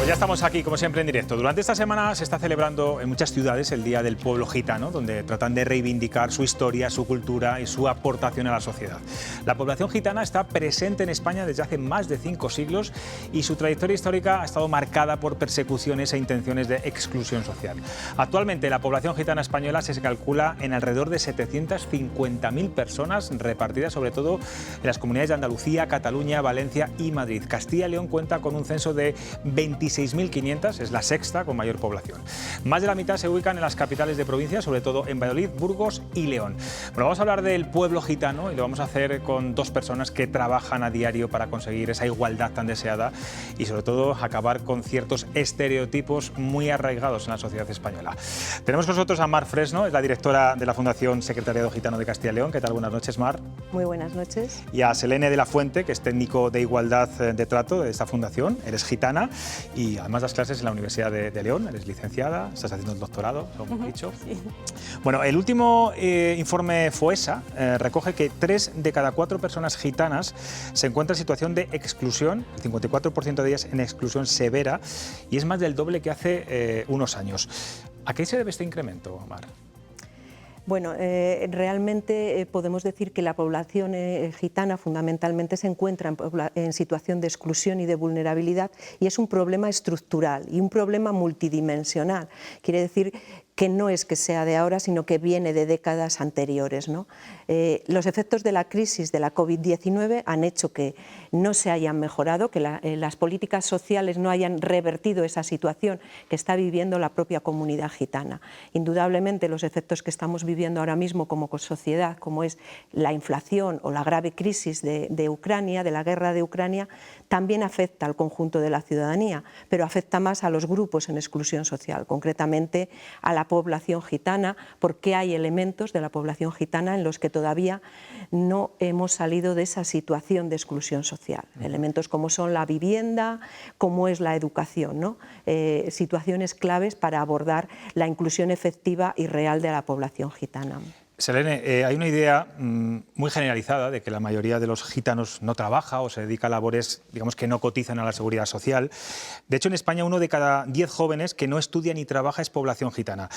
Pues ya estamos aquí, como siempre, en directo. Durante esta semana se está celebrando en muchas ciudades el Día del Pueblo Gitano, donde tratan de reivindicar su historia, su cultura y su aportación a la sociedad. La población gitana está presente en España desde hace más de 5 siglos y su trayectoria histórica ha estado marcada por persecuciones e intenciones de exclusión social. Actualmente, la población gitana española se calcula en alrededor de 750.000 personas, repartidas sobre todo en las comunidades de Andalucía, Cataluña, Valencia y Madrid. Castilla y León cuenta con un censo de 26.500, es la sexta con mayor población. Más de la mitad se ubican en las capitales de provincia, sobre todo en Valladolid, Burgos y León. Bueno, vamos a hablar del pueblo gitano y lo vamos a hacer con dos personas que trabajan a diario para conseguir esa igualdad tan deseada y sobre todo acabar con ciertos estereotipos muy arraigados en la sociedad española. Tenemos con nosotros a Mar Fresno, es la directora de la Fundación Secretariado Gitano de Castilla y León. ¿Qué tal? Buenas noches, Mar. Muy buenas noches. Y a Selene de la Fuente, que es técnico de igualdad de trato de esta fundación. Eres gitana y además das clases en la Universidad de León, eres licenciada, estás haciendo el doctorado, lo hemos dicho. Sí. Bueno, el último informe FOESA recoge que 3 de cada 4 personas gitanas se encuentran en situación de exclusión, el 54% de ellas en exclusión severa, y es más del doble que hace unos años. ¿A qué se debe este incremento, Mar? Bueno, realmente podemos decir que la población gitana fundamentalmente se encuentra en situación de exclusión y de vulnerabilidad, y es un problema estructural y un problema multidimensional. Quiere decir que no es que sea de ahora, sino que viene de décadas anteriores, ¿no? Los efectos de la crisis de la COVID-19 han hecho que no se hayan mejorado, que las políticas sociales no hayan revertido esa situación que está viviendo la propia comunidad gitana. Indudablemente los efectos que estamos viviendo ahora mismo como sociedad, como es la inflación o la grave crisis de Ucrania, de la guerra de Ucrania, también afecta al conjunto de la ciudadanía, pero afecta más a los grupos en exclusión social, concretamente a la población gitana, porque hay elementos de la población gitana en los que todavía no hemos salido de esa situación de exclusión social. Elementos como son la vivienda, como es la educación, ¿no? Situaciones claves para abordar la inclusión efectiva y real de la población gitana. Selene, hay una idea muy generalizada de que la mayoría de los gitanos no trabaja o se dedica a labores, digamos, que no cotizan a la seguridad social. De hecho, en España 1 de cada 10 jóvenes que no estudia ni trabaja es población gitana.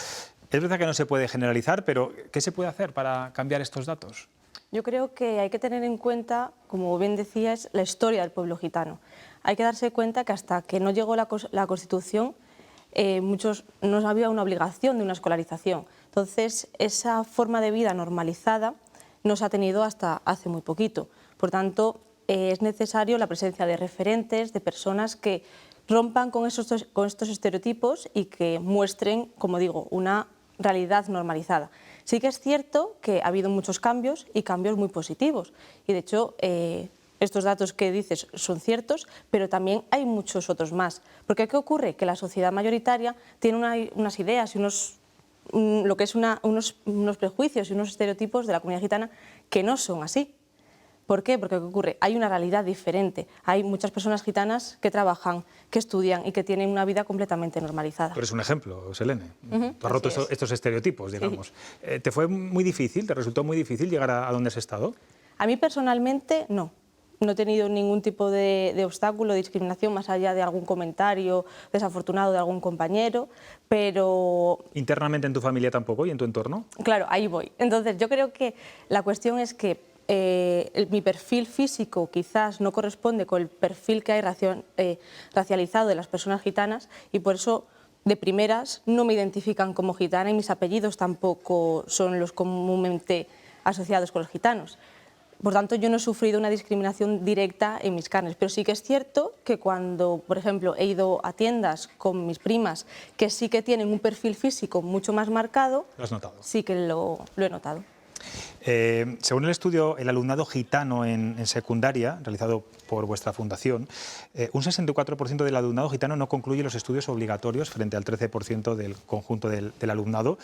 Es verdad que no se puede generalizar, pero ¿qué se puede hacer para cambiar estos datos? Yo creo que hay que tener en cuenta, como bien decías, la historia del pueblo gitano. Hay que darse cuenta que hasta que no llegó la Constitución, muchos no había una obligación de una escolarización. Entonces, esa forma de vida normalizada no se ha tenido hasta hace muy poquito. Por tanto, es necesario la presencia de referentes, de personas que rompan con estos estereotipos y que muestren, como digo, una realidad normalizada. Sí que es cierto que ha habido muchos cambios y cambios muy positivos. Y de hecho, estos datos que dices son ciertos, pero también hay muchos otros más. Porque ¿qué ocurre? Que la sociedad mayoritaria tiene unas ideas y unos prejuicios y unos estereotipos de la comunidad gitana que no son así. ¿Por qué? Porque ¿qué ocurre? Hay una realidad diferente. Hay muchas personas gitanas que trabajan, que estudian y que tienen una vida completamente normalizada. Tú eres un ejemplo, Selene. Tú has roto estos estereotipos, digamos. Sí. ¿Te fue muy difícil, te resultó muy difícil llegar a donde has estado? A mí personalmente no. No he tenido ningún tipo de obstáculo, de discriminación, más allá de algún comentario desafortunado de algún compañero, pero... ¿Internamente en tu familia tampoco y en tu entorno? Claro, ahí voy. Entonces, yo creo que la cuestión es que mi perfil físico quizás no corresponde con el perfil que hay racializado de las personas gitanas y por eso de primeras no me identifican como gitana y mis apellidos tampoco son los comúnmente asociados con los gitanos. Por tanto, yo no he sufrido una discriminación directa en mis carnes, pero sí que es cierto que cuando, por ejemplo, he ido a tiendas con mis primas que sí que tienen un perfil físico mucho más marcado, ¿Lo has notado? Sí que lo he notado. Según el estudio El alumnado gitano en secundaria, realizado por vuestra fundación, un 64% del alumnado gitano no concluye los estudios obligatorios frente al 13% del conjunto del alumnado.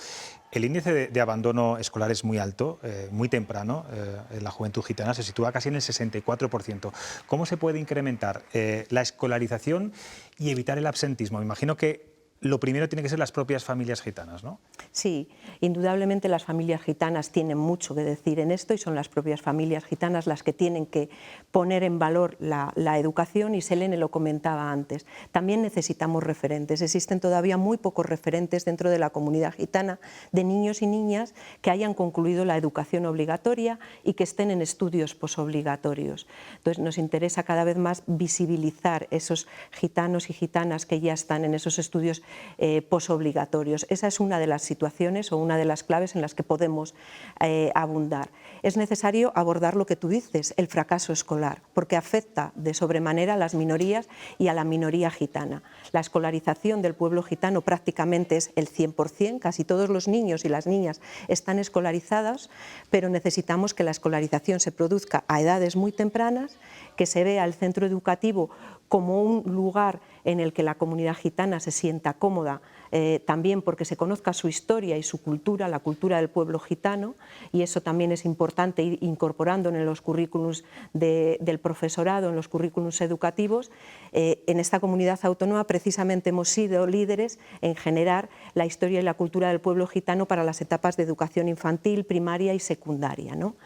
El índice de abandono escolar es muy alto, muy temprano. En la juventud gitana se sitúa casi en el 64%. ¿Cómo se puede incrementar la escolarización y evitar el absentismo? Me imagino que lo primero tiene que ser las propias familias gitanas, ¿no? Sí, indudablemente las familias gitanas tienen mucho que decir en esto y son las propias familias gitanas las que tienen que poner en valor la educación, y Selene lo comentaba antes. También necesitamos referentes. Existen todavía muy pocos referentes dentro de la comunidad gitana de niños y niñas que hayan concluido la educación obligatoria y que estén en estudios posobligatorios. Entonces nos interesa cada vez más visibilizar esos gitanos y gitanas que ya están en esos estudios posobligatorios. Esa es una de las situaciones o una de las claves en las que podemos abundar. Es necesario abordar lo que tú dices, el fracaso escolar, porque afecta de sobremanera a las minorías y a la minoría gitana. La escolarización del pueblo gitano prácticamente es el 100%, casi todos los niños y las niñas están escolarizados, pero necesitamos que la escolarización se produzca a edades muy tempranas, que se vea el centro educativo como un lugar en el que la comunidad gitana se sienta cómoda, también porque se conozca su historia y su cultura, la cultura del pueblo gitano, y eso también es importante ir incorporando en los currículums del profesorado, en los currículums educativos. En esta comunidad autónoma precisamente hemos sido líderes en generar la historia y la cultura del pueblo gitano para las etapas de educación infantil, primaria y secundaria, ¿no?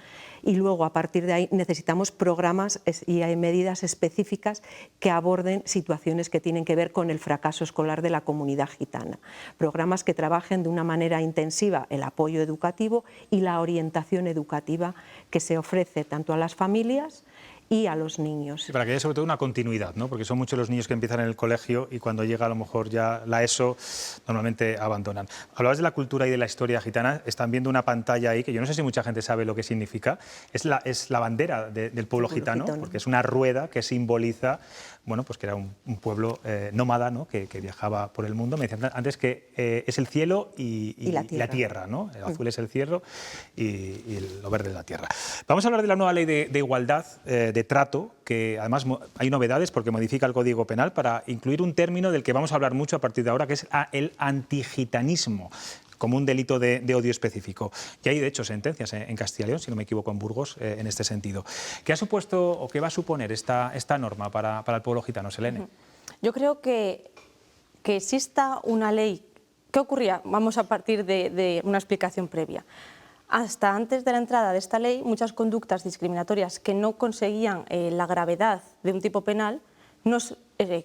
Y luego, a partir de ahí, necesitamos programas y hay medidas específicas que aborden situaciones que tienen que ver con el fracaso escolar de la comunidad gitana. Programas que trabajen de una manera intensiva el apoyo educativo y la orientación educativa que se ofrece tanto a las familias y a los niños. Y para que haya sobre todo una continuidad, ¿no? Porque son muchos los niños que empiezan en el colegio y cuando llega a lo mejor ya la ESO normalmente abandonan. Hablabas de la cultura y de la historia gitana, están viendo una pantalla ahí que yo no sé si mucha gente sabe lo que significa. Es la bandera del pueblo gitano, porque es una rueda que simboliza, bueno, pues que era un pueblo nómada, ¿no? que viajaba por el mundo. Me decían antes que es el cielo y la tierra, ¿no? El azul es el cielo y lo verde es la tierra. Vamos a hablar de la nueva ley de igualdad de trato, que además hay novedades porque modifica el Código Penal para incluir un término del que vamos a hablar mucho a partir de ahora, que es el antigitanismo, como un delito de odio específico. Y hay, de hecho, sentencias en Castilla y León, si no me equivoco, en Burgos, en este sentido. ¿Qué ha supuesto o qué va a suponer esta norma para el pueblo gitano, Selene? Yo creo que exista una ley. ¿Qué ocurría? Vamos a partir de una explicación previa. Hasta antes de la entrada de esta ley, muchas conductas discriminatorias que no conseguían la gravedad de un tipo penal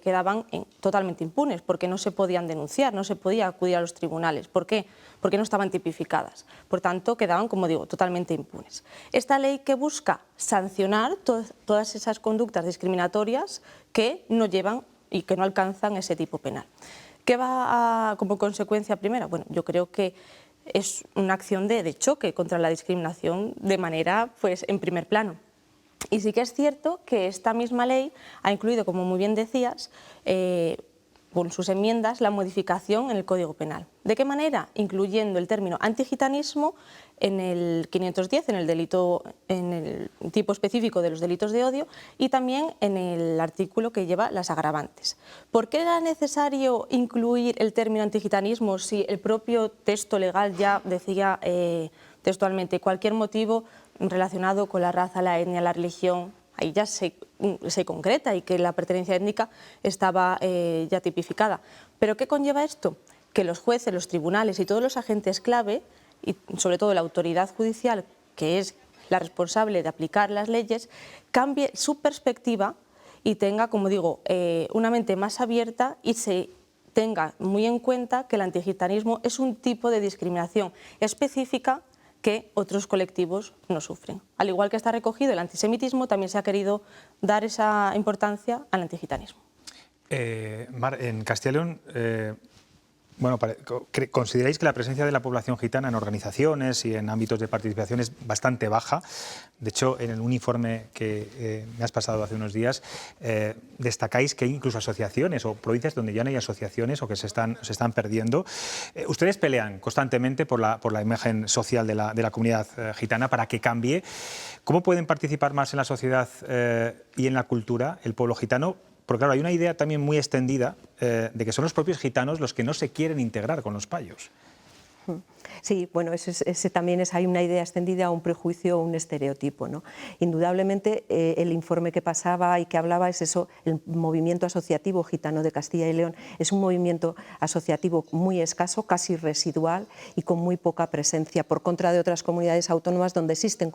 quedaban totalmente impunes, porque no se podían denunciar, no se podía acudir a los tribunales. ¿Por qué? Porque no estaban tipificadas. Por tanto, quedaban, como digo, totalmente impunes. Esta ley que busca sancionar todas esas conductas discriminatorias que no llevan y que no alcanzan ese tipo penal. ¿Qué va como consecuencia primera? Bueno, yo creo que es una acción de choque contra la discriminación de manera, pues, en primer plano. Y sí que es cierto que esta misma ley ha incluido, como muy bien decías, con sus enmiendas, la modificación en el Código Penal. ¿De qué manera? Incluyendo el término antigitanismo en el 510, en el tipo específico de los delitos de odio, y también en el artículo que lleva las agravantes. ¿Por qué era necesario incluir el término antigitanismo si el propio texto legal ya decía textualmente cualquier motivo relacionado con la raza, la etnia, la religión? Ahí ya se concreta y que la pertenencia étnica estaba ya tipificada. ¿Pero qué conlleva esto? Que los jueces, los tribunales y todos los agentes clave, y sobre todo la autoridad judicial, que es la responsable de aplicar las leyes, cambie su perspectiva y tenga, como digo, una mente más abierta y se tenga muy en cuenta que el antigitanismo es un tipo de discriminación específica que otros colectivos no sufren. Al igual que está recogido el antisemitismo, también se ha querido dar esa importancia al antigitanismo. Mar, en Castilla y León, bueno, ¿consideráis que la presencia de la población gitana en organizaciones y en ámbitos de participación es bastante baja? De hecho, en un informe que me has pasado hace unos días, destacáis que hay incluso asociaciones o provincias donde ya no hay asociaciones o que se están perdiendo. Ustedes pelean constantemente por la imagen social de la comunidad gitana para que cambie. ¿Cómo pueden participar más en la sociedad y en la cultura el pueblo gitano? Porque claro, hay una idea también muy extendida de que son los propios gitanos los que no se quieren integrar con los payos. Sí, bueno, ese también hay una idea extendida, un prejuicio o un estereotipo, ¿no? Indudablemente el informe que pasaba y que hablaba es eso, el movimiento asociativo gitano de Castilla y León es un movimiento asociativo muy escaso, casi residual y con muy poca presencia, por contra de otras comunidades autónomas donde existen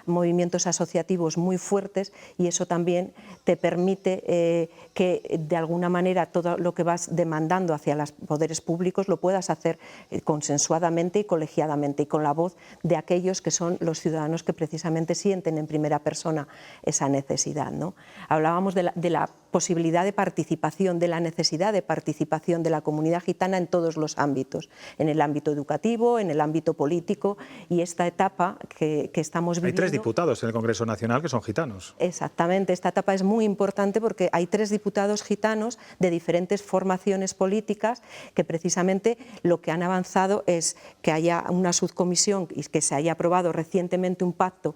movimientos asociativos muy fuertes, y eso también te permite que de alguna manera todo lo que vas demandando hacia los poderes públicos lo puedas hacer consensuadamente y colegiadamente y con la voz de aquellos que son los ciudadanos que precisamente sienten en primera persona esa necesidad, ¿no? Hablábamos de la posibilidad de participación, de la necesidad de participación de la comunidad gitana en todos los ámbitos, en el ámbito educativo, en el ámbito político, y esta etapa que estamos viviendo... Hay 3 diputados en el Congreso Nacional que son gitanos. Exactamente, esta etapa es muy importante porque hay 3 diputados gitanos de diferentes formaciones políticas que precisamente lo que han avanzado es que haya una subcomisión y que se haya aprobado recientemente un pacto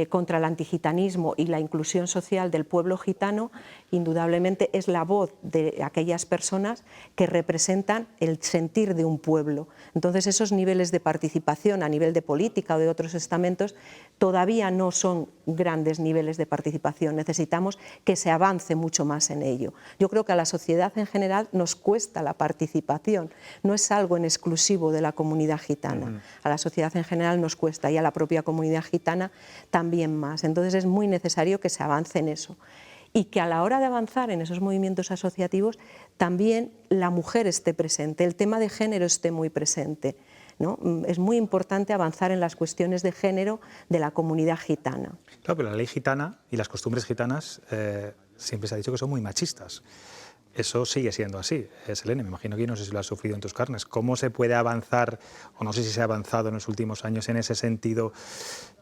contra el antigitanismo y la inclusión social del pueblo gitano. Indudablemente es la voz de aquellas personas que representan el sentir de un pueblo. Entonces esos niveles de participación a nivel de política o de otros estamentos todavía no son grandes niveles de participación. Necesitamos que se avance mucho más en ello. Yo creo que a la sociedad en general nos cuesta la participación, no es algo en exclusivo de la comunidad gitana. A la sociedad en general nos cuesta y a la propia comunidad gitana también más. Entonces es muy necesario que se avance en eso. Y que a la hora de avanzar en esos movimientos asociativos también la mujer esté presente, el tema de género esté muy presente, ¿no? Es muy importante avanzar en las cuestiones de género de la comunidad gitana. Claro, pero la ley gitana y las costumbres gitanas siempre se ha dicho que son muy machistas. Eso sigue siendo así. Selene, me imagino que no sé si lo has sufrido en tus carnes. ¿Cómo se puede avanzar, o no sé si se ha avanzado en los últimos años en ese sentido,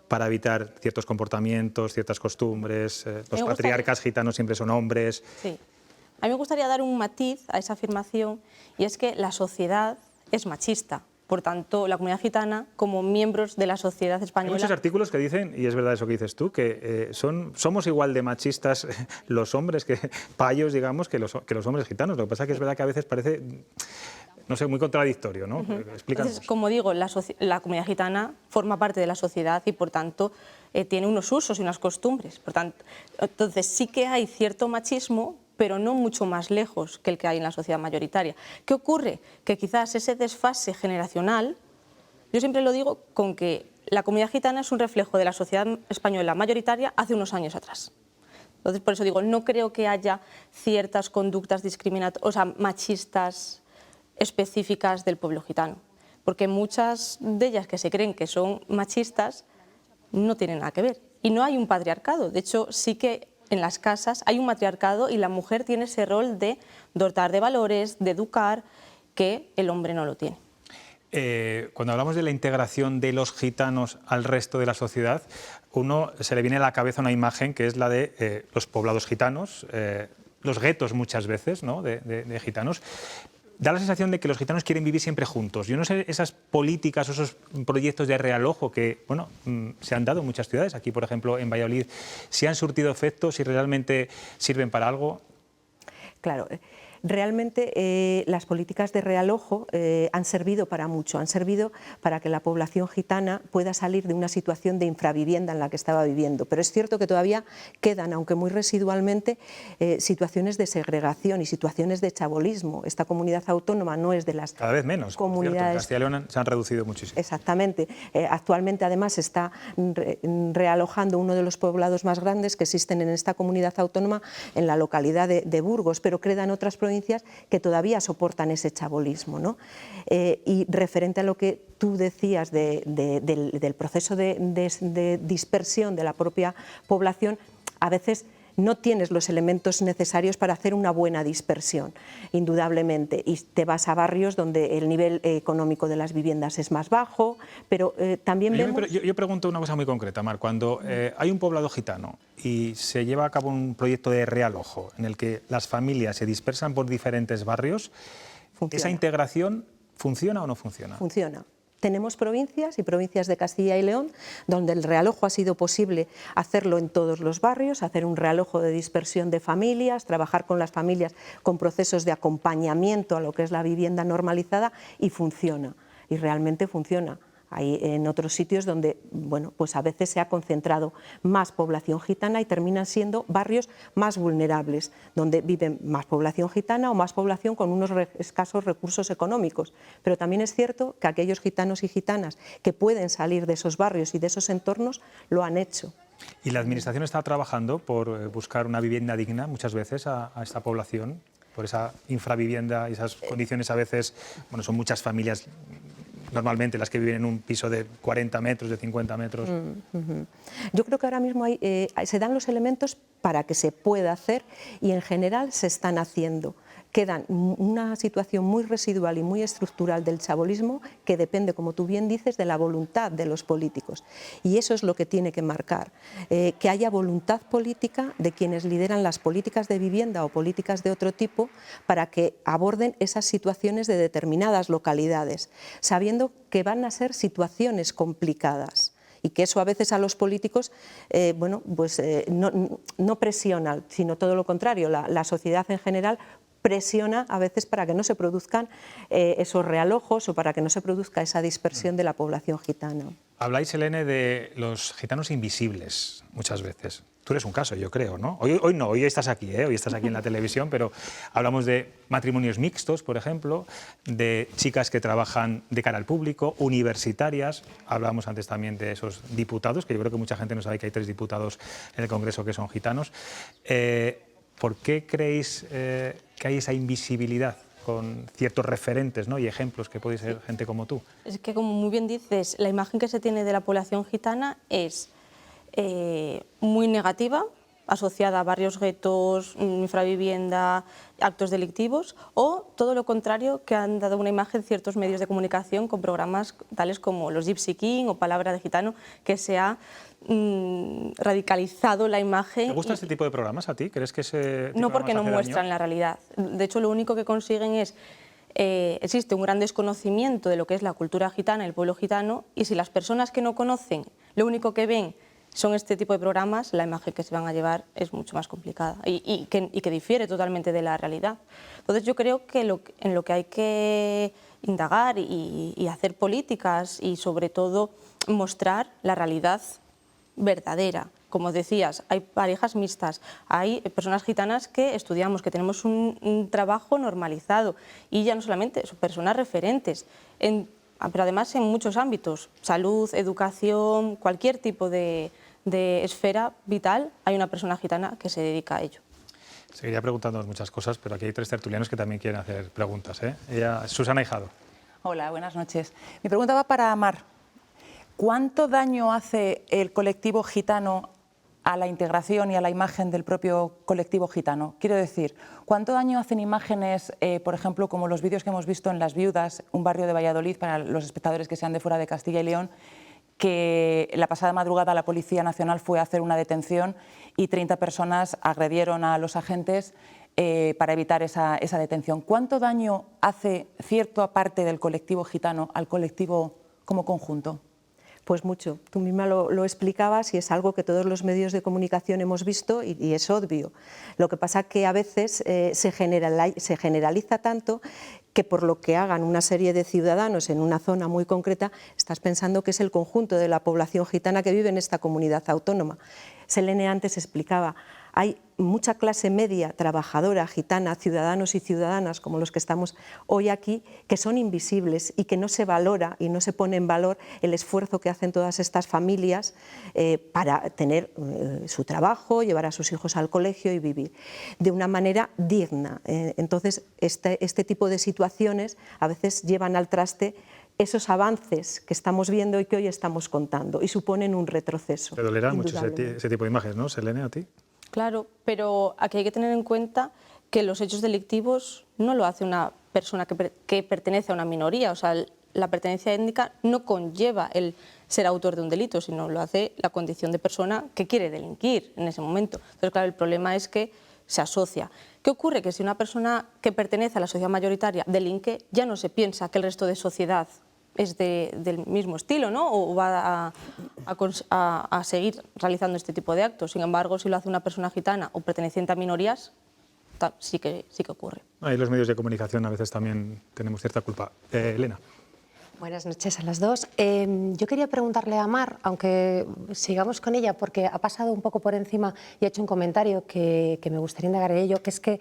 para evitar ciertos comportamientos, ciertas costumbres? Los patriarcas gitanos siempre son hombres. Sí. A mí me gustaría dar un matiz a esa afirmación, y es que la sociedad es machista. Por tanto, la comunidad gitana, como miembros de la sociedad española... Hay muchos artículos que dicen, y es verdad eso que dices tú, que somos igual de machistas los hombres, payos, digamos, que los hombres gitanos. Lo que pasa es que es verdad que a veces parece, no sé, muy contradictorio, ¿no? Explícanos. Entonces, como digo, la comunidad gitana forma parte de la sociedad y, por tanto, tiene unos usos y unas costumbres. Por tanto, entonces, sí que hay cierto machismo, pero no mucho más lejos que el que hay en la sociedad mayoritaria. ¿Qué ocurre? Que quizás ese desfase generacional, yo siempre lo digo con que la comunidad gitana es un reflejo de la sociedad española mayoritaria hace unos años atrás. Entonces, por eso digo, no creo que haya ciertas conductas discriminatorias, o sea, machistas específicas del pueblo gitano, porque muchas de ellas que se creen que son machistas no tienen nada que ver. Y no hay un patriarcado, de hecho, sí que en las casas hay un matriarcado y la mujer tiene ese rol de dotar de valores, de educar, que el hombre no lo tiene. Cuando hablamos de la integración de los gitanos al resto de la sociedad, uno se le viene a la cabeza una imagen que es la de los poblados gitanos, los guetos muchas veces, ¿no? de gitanos. Da la sensación de que los gitanos quieren vivir siempre juntos. Yo no sé, esas políticas o esos proyectos de realojo que bueno, se han dado en muchas ciudades, aquí por ejemplo en Valladolid, si han surtido efectos, si realmente sirven para algo. Claro. Realmente las políticas de realojo han servido para mucho, han servido para que la población gitana pueda salir de una situación de infravivienda en la que estaba viviendo. Pero es cierto que todavía quedan, aunque muy residualmente, situaciones de segregación y situaciones de chabolismo. Esta comunidad autónoma no es de las cada vez menos, comunidades... En Castilla y León se han reducido muchísimo. Exactamente. Actualmente además se está realojando uno de los poblados más grandes que existen en esta comunidad autónoma en la localidad de Burgos, pero quedan otras provincias que todavía soportan ese chabolismo, ¿no? Y referente a lo que tú decías del proceso de dispersión de la propia población, a veces no tienes los elementos necesarios para hacer una buena dispersión, indudablemente, y te vas a barrios donde el nivel económico de las viviendas es más bajo, pero también vemos... Yo pregunto una cosa muy concreta, Mar. Cuando hay un poblado gitano y se lleva a cabo un proyecto de realojo en el que las familias se dispersan por diferentes barrios, ¿esa integración funciona o no funciona? Funciona. Tenemos provincias y provincias de Castilla y León donde el realojo ha sido posible hacerlo en todos los barrios, hacer un realojo de dispersión de familias, trabajar con las familias con procesos de acompañamiento a lo que es la vivienda normalizada y funciona. y realmente funciona. Hay en otros sitios donde, bueno, pues a veces se ha concentrado más población gitana y terminan siendo barrios más vulnerables, donde viven más población gitana o más población con unos escasos recursos económicos. Pero también es cierto que aquellos gitanos y gitanas que pueden salir de esos barrios y de esos entornos lo han hecho. ¿Y la Administración está trabajando por buscar una vivienda digna muchas veces a esta población? Por esa infravivienda y esas condiciones a veces, bueno, son muchas familias normalmente las que viven en un piso de 40 metros, de 50 metros. Yo creo que ahora mismo se dan los elementos para que se pueda hacer y en general se están haciendo. Quedan una situación muy residual y muy estructural del chabolismo que depende, como tú bien dices, de la voluntad de los políticos. Y eso es lo que tiene que marcar, que haya voluntad política de quienes lideran las políticas de vivienda o políticas de otro tipo para que aborden esas situaciones de determinadas localidades, sabiendo que van a ser situaciones complicadas. Y que eso a veces a los políticos no presiona, sino todo lo contrario, la sociedad en general presiona a veces para que no se produzcan esos realojos o para que no se produzca esa dispersión de la población gitana. Habláis, Helene, de los gitanos invisibles muchas veces. Tú eres un caso, yo creo, ¿no? Hoy no, hoy estás aquí, hoy estás aquí en la televisión, pero hablamos de matrimonios mixtos, por ejemplo, de chicas que trabajan de cara al público, universitarias. Hablamos antes también de esos diputados, que yo creo que mucha gente no sabe que hay 3 diputados en el Congreso que son gitanos. ¿Por qué creéis que hay esa invisibilidad con ciertos referentes, ¿no?, y ejemplos que podéis ser gente como tú? Es que, como muy bien dices, la imagen que se tiene de la población gitana es muy negativa, asociada a barrios guetos, infravivienda, actos delictivos, o todo lo contrario, que han dado una imagen ciertos medios de comunicación con programas tales como los Gypsy King o Palabra de Gitano, que se ha radicalizado la imagen. ¿Te gusta este tipo de programas a ti? ¿Crees que ese tipo No, porque no hace muestran daño? la realidad. De hecho, lo único que consiguen es existe un gran desconocimiento de lo que es la cultura gitana, el pueblo gitano, y si las personas que no conocen lo único que ven son este tipo de programas, la imagen que se van a llevar es mucho más complicada y que difiere totalmente de la realidad. Entonces yo creo que en lo que hay que indagar y hacer políticas y sobre todo mostrar la realidad verdadera. Como decías, hay parejas mixtas, hay personas gitanas que estudiamos, que tenemos un trabajo normalizado y ya no solamente, son personas referentes, pero además en muchos ámbitos, salud, educación, cualquier tipo de esfera vital, hay una persona gitana que se dedica a ello. Seguiría preguntándonos muchas cosas, pero aquí hay 3 tertulianos que también quieren hacer preguntas. Susana Hijado. Hola, buenas noches. Mi pregunta va para Mar. ¿Cuánto daño hace el colectivo gitano a la integración y a la imagen del propio colectivo gitano? Quiero decir, ¿cuánto daño hacen imágenes, por ejemplo, como los vídeos que hemos visto en Las Viudas, un barrio de Valladolid, para los espectadores que sean de fuera de Castilla y León, que la pasada madrugada la Policía Nacional fue a hacer una detención y 30 personas agredieron a los agentes para evitar esa detención? ¿Cuánto daño hace cierta parte del colectivo gitano al colectivo como conjunto? Pues mucho. Tú misma lo explicabas y es algo que todos los medios de comunicación hemos visto y es obvio. Lo que pasa es que a veces se generaliza tanto que por lo que hagan una serie de ciudadanos en una zona muy concreta, estás pensando que es el conjunto de la población gitana que vive en esta comunidad autónoma. Selene antes explicaba, hay mucha clase media, trabajadora, gitana, ciudadanos y ciudadanas como los que estamos hoy aquí, que son invisibles y que no se valora y no se pone en valor el esfuerzo que hacen todas estas familias para tener su trabajo, llevar a sus hijos al colegio y vivir de una manera digna. Entonces, este tipo de situaciones a veces llevan al traste esos avances que estamos viendo y que hoy estamos contando y suponen un retroceso. Te dolerá mucho ese tipo de imágenes, ¿no, Selene, a ti? Claro, pero aquí hay que tener en cuenta que los hechos delictivos no lo hace una persona que pertenece a una minoría, o sea, la pertenencia étnica no conlleva el ser autor de un delito, sino lo hace la condición de persona que quiere delinquir en ese momento. Entonces, claro, el problema es que se asocia. ¿Qué ocurre? Que si una persona que pertenece a la sociedad mayoritaria delinque, ya no se piensa que el resto de sociedad es del mismo estilo, ¿no? O va a seguir realizando este tipo de actos. Sin embargo, si lo hace una persona gitana o perteneciente a minorías, sí que ocurre. Ahí los medios de comunicación a veces también tenemos cierta culpa. Elena. Buenas noches a las dos. Yo quería preguntarle a Mar, aunque sigamos con ella, porque ha pasado un poco por encima y ha hecho un comentario que me gustaría indagar en ello, que es que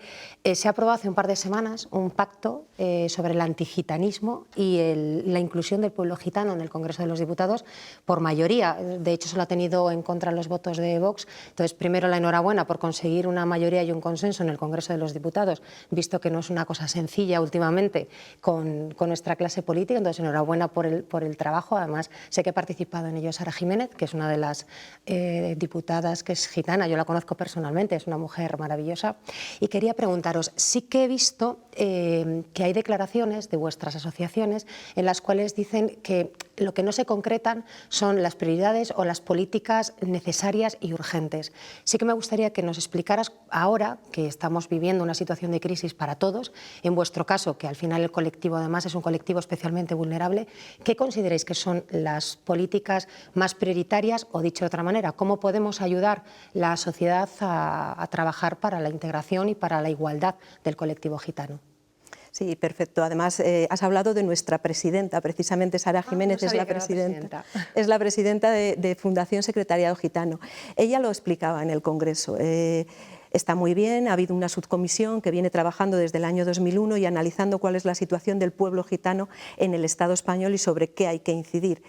se ha aprobado hace un par de semanas un pacto sobre el antigitanismo y la inclusión del pueblo gitano en el Congreso de los Diputados por mayoría. De hecho, solo ha tenido en contra los votos de Vox. Entonces, primero, la enhorabuena por conseguir una mayoría y un consenso en el Congreso de los Diputados, visto que no es una cosa sencilla últimamente con nuestra clase política. Entonces, enhorabuena por el trabajo. Además, sé que ha participado en ello Sara Jiménez, que es una de las diputadas que es gitana. Yo la conozco personalmente, es una mujer maravillosa. Y quería preguntaros, sí que he visto que hay declaraciones de vuestras asociaciones en las cuales dicen que lo que no se concretan son las prioridades o las políticas necesarias y urgentes. Sí que me gustaría que nos explicaras ahora que estamos viviendo una situación de crisis para todos, en vuestro caso, que al final el colectivo además es un colectivo especialmente vulnerable, ¿qué consideráis que son las políticas más prioritarias? O dicho de otra manera, ¿cómo podemos ayudar la sociedad a trabajar para la integración y para la igualdad del colectivo gitano? Sí, perfecto. Además, has hablado de nuestra presidenta, precisamente Sara Jiménez es la presidenta de Fundación Secretariado Gitano. Ella lo explicaba en el Congreso. Está muy bien, ha habido una subcomisión que viene trabajando desde el año 2001 y analizando cuál es la situación del pueblo gitano en el Estado español y sobre qué hay que incidir.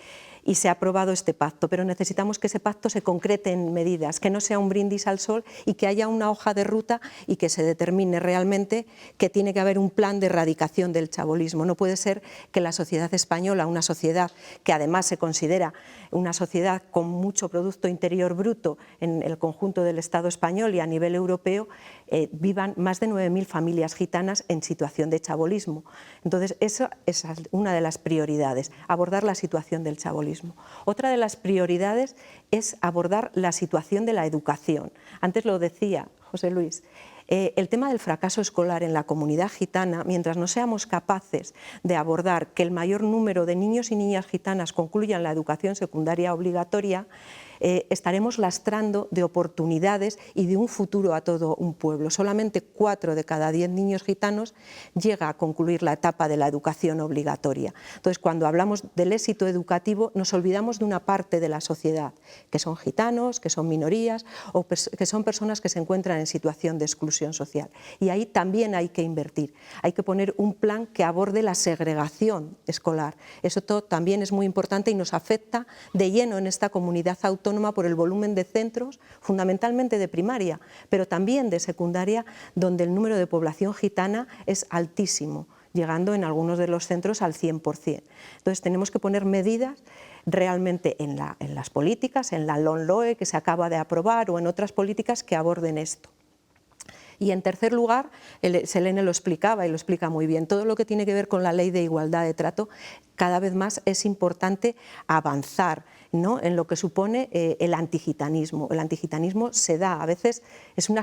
Y se ha aprobado este pacto, pero necesitamos que ese pacto se concrete en medidas, que no sea un brindis al sol y que haya una hoja de ruta y que se determine realmente que tiene que haber un plan de erradicación del chabolismo. No puede ser que la sociedad española, una sociedad que además se considera una sociedad con mucho Producto Interior Bruto en el conjunto del Estado español y a nivel europeo, vivan más de 9.000 familias gitanas en situación de chabolismo. Entonces, esa es una de las prioridades, abordar la situación del chabolismo. Otra de las prioridades es abordar la situación de la educación. Antes lo decía José Luis, el tema del fracaso escolar en la comunidad gitana, mientras no seamos capaces de abordar que el mayor número de niños y niñas gitanas concluyan la educación secundaria obligatoria, estaremos lastrando de oportunidades y de un futuro a todo un pueblo. Solamente 4 de cada 10 niños gitanos llega a concluir la etapa de la educación obligatoria. Entonces, cuando hablamos del éxito educativo, nos olvidamos de una parte de la sociedad, que son gitanos, que son minorías o que son personas que se encuentran en situación de exclusión social. Y ahí también hay que invertir. Hay que poner un plan que aborde la segregación escolar. Eso también es muy importante y nos afecta de lleno en esta comunidad autónoma por el volumen de centros, fundamentalmente de primaria, pero también de secundaria, donde el número de población gitana es altísimo, llegando en algunos de los centros al 100%. Entonces tenemos que poner medidas realmente en las políticas, en la LOMLOE que se acaba de aprobar o en otras políticas que aborden esto. Y en tercer lugar, Selene lo explicaba y lo explica muy bien, todo lo que tiene que ver con la ley de igualdad de trato, cada vez más es importante avanzar, ¿no?, en lo que supone el antigitanismo. El antigitanismo se da, a veces es un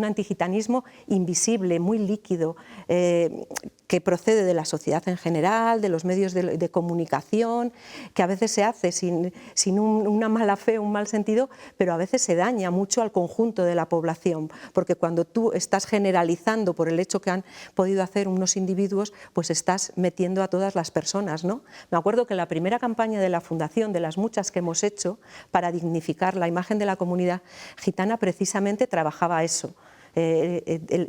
antigitanismo invisible, muy líquido, que procede de la sociedad en general, de los medios de comunicación, que a veces se hace sin una mala fe, un mal sentido, pero a veces se daña mucho al conjunto de la población, porque cuando tú estás generalizando por el hecho que han podido hacer unos individuos, pues estás metiendo a todas las personas, ¿no? Me acuerdo que la primera campaña de la Fundación, de las muchas que hemos hecho para dignificar la imagen de la comunidad gitana, precisamente trabajaba eso.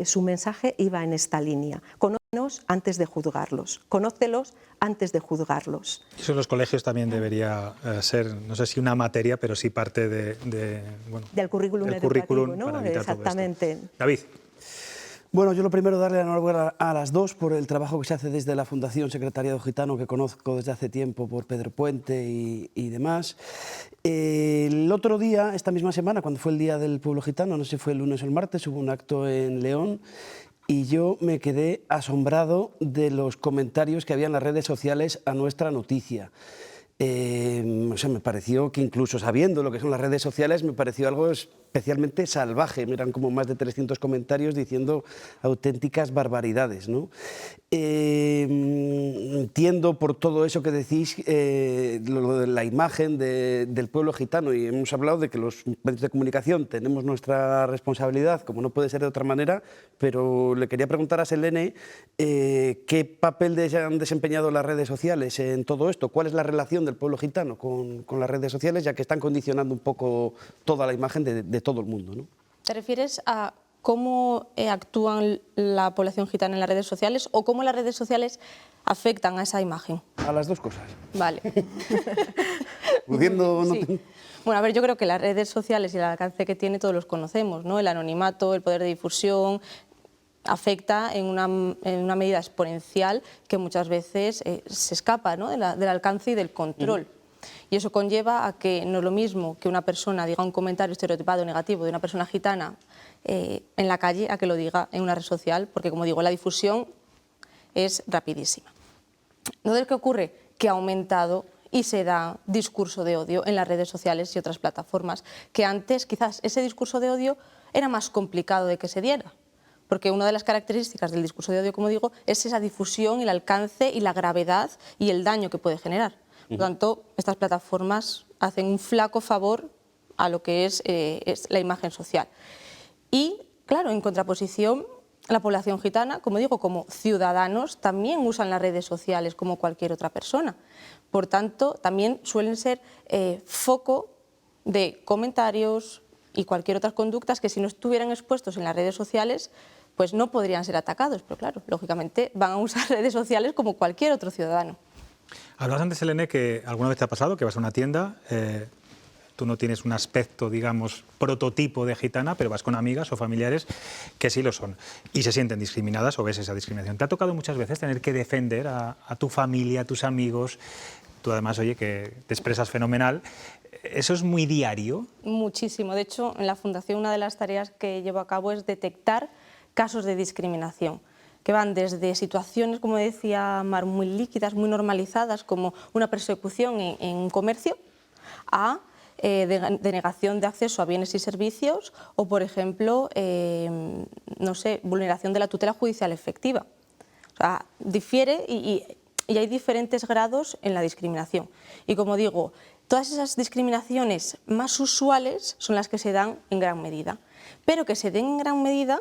Su mensaje iba en esta línea. Conócelos antes de juzgarlos, conócelos antes de juzgarlos. Eso en los colegios también debería ser, no sé si una materia, pero sí parte del currículum educativo, ¿no? Para evitar exactamente. Todo esto. David. Bueno, yo lo primero darle la enhorabuena a las dos por el trabajo que se hace desde la Fundación Secretariado Gitano, que conozco desde hace tiempo por Pedro Puente y demás. El otro día, esta misma semana, cuando fue el Día del Pueblo Gitano, no sé si fue el lunes o el martes, hubo un acto en León y yo me quedé asombrado de los comentarios que había en las redes sociales a nuestra noticia. O sea, me pareció que incluso sabiendo lo que son las redes sociales, me pareció algo especialmente salvaje. Eran como más de 300 comentarios diciendo auténticas barbaridades, ¿no? Entiendo por todo eso que decís lo de la imagen del pueblo gitano, y hemos hablado de que los medios de comunicación tenemos nuestra responsabilidad, como no puede ser de otra manera, pero le quería preguntar a Selene qué papel han desempeñado las redes sociales en todo esto. ¿Cuál es la relación del pueblo gitano con las redes sociales, ya que están condicionando un poco toda la imagen de todo el mundo, ¿no? ¿Te refieres a cómo actúan la población gitana en las redes sociales o cómo las redes sociales afectan a esa imagen? A las dos cosas. Vale. Pudiendo, no Sí. Bueno, a ver, yo creo que las redes sociales y el alcance que tiene todos los conocemos, ¿no? El anonimato, el poder de difusión, afecta en una medida exponencial que muchas veces se escapa, ¿no? del alcance y del control. Y eso conlleva a que no es lo mismo que una persona diga un comentario estereotipado negativo de una persona gitana en la calle a que lo diga en una red social, porque, como digo, la difusión es rapidísima. Entonces, ¿qué ocurre? Que ha aumentado y se da discurso de odio en las redes sociales y otras plataformas, que antes quizás ese discurso de odio era más complicado de que se diera, porque una de las características del discurso de odio, como digo, es esa difusión, el alcance y la gravedad y el daño que puede generar. Por lo tanto, estas plataformas hacen un flaco favor a lo que es la imagen social. Y, claro, en contraposición, la población gitana, como digo, como ciudadanos, también usan las redes sociales como cualquier otra persona. Por tanto, también suelen ser foco de comentarios y cualquier otras conductas que, si no estuvieran expuestos en las redes sociales, pues no podrían ser atacados. Pero, claro, lógicamente van a usar redes sociales como cualquier otro ciudadano. Hablabas antes, Selene, que alguna vez te ha pasado que vas a una tienda, tú no tienes un aspecto, digamos, prototipo de gitana, pero vas con amigas o familiares que sí lo son y se sienten discriminadas o ves esa discriminación. ¿Te ha tocado muchas veces tener que defender a tu familia, a tus amigos? Tú además, oye, que te expresas fenomenal. ¿Eso es muy diario? Muchísimo. De hecho, en la Fundación una de las tareas que llevo a cabo es detectar casos de discriminación, que van desde situaciones, como decía Mar, muy líquidas, muy normalizadas, como una persecución en un comercio, a denegación de acceso a bienes y servicios o, por ejemplo, no sé, vulneración de la tutela judicial efectiva. O sea, difiere y hay diferentes grados en la discriminación. Y, como digo, todas esas discriminaciones más usuales son las que se dan en gran medida. Pero que se den en gran medida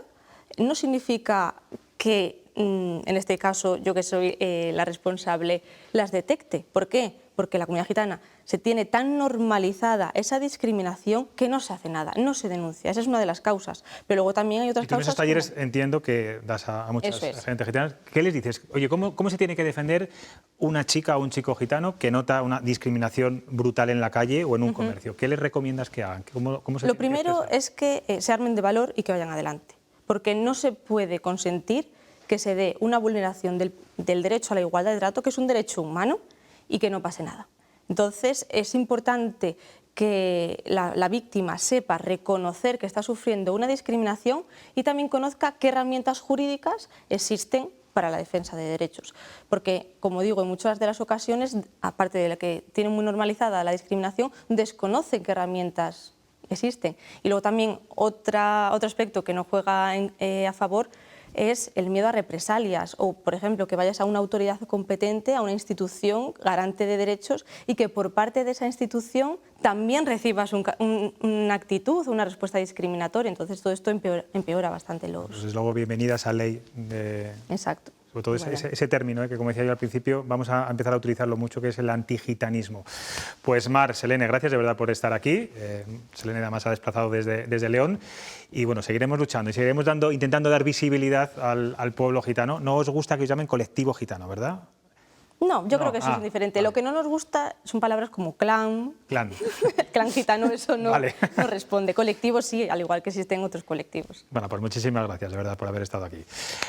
no significa que, en este caso, yo que soy la responsable, las detecte. ¿Por qué? Porque la comunidad gitana se tiene tan normalizada esa discriminación que no se hace nada, no se denuncia. Esa es una de las causas. Pero luego también hay otras y tú causas. En esos talleres entiendo que das a muchas gente gitanas. ¿Qué les dices? Oye, ¿cómo se tiene que defender una chica o un chico gitano que nota una discriminación brutal en la calle o en un comercio? ¿Qué les recomiendas que hagan? Lo primero es que se armen de valor y que vayan adelante, porque no se puede consentir que se dé una vulneración del derecho a la igualdad de trato, que es un derecho humano, y que no pase nada. Entonces, es importante que la víctima sepa reconocer que está sufriendo una discriminación y también conozca qué herramientas jurídicas existen para la defensa de derechos. Porque, como digo, en muchas de las ocasiones, aparte de la que tienen muy normalizada la discriminación, desconocen qué herramientas existen. Y luego también otro aspecto que no juega a favor es el miedo a represalias o, por ejemplo, que vayas a una autoridad competente, a una institución garante de derechos y que por parte de esa institución también recibas una actitud, una respuesta discriminatoria. Entonces, todo esto empeora bastante los... Pues desde luego, bienvenida a esa ley. Exacto. Sobre todo ese término, que como decía yo al principio, vamos a empezar a utilizarlo mucho, que es el antigitanismo. Pues Mar, Selene, gracias de verdad por estar aquí. Selene además ha desplazado desde León y bueno, seguiremos luchando y seguiremos intentando dar visibilidad al pueblo gitano. No os gusta que os llamen colectivo gitano, ¿verdad? No, yo creo que eso es diferente. Vale. Lo que no nos gusta son palabras como clan. Clan. Clan gitano, eso no, vale. No responde. Colectivo sí, al igual que existen otros colectivos. Bueno, pues muchísimas gracias de verdad por haber estado aquí.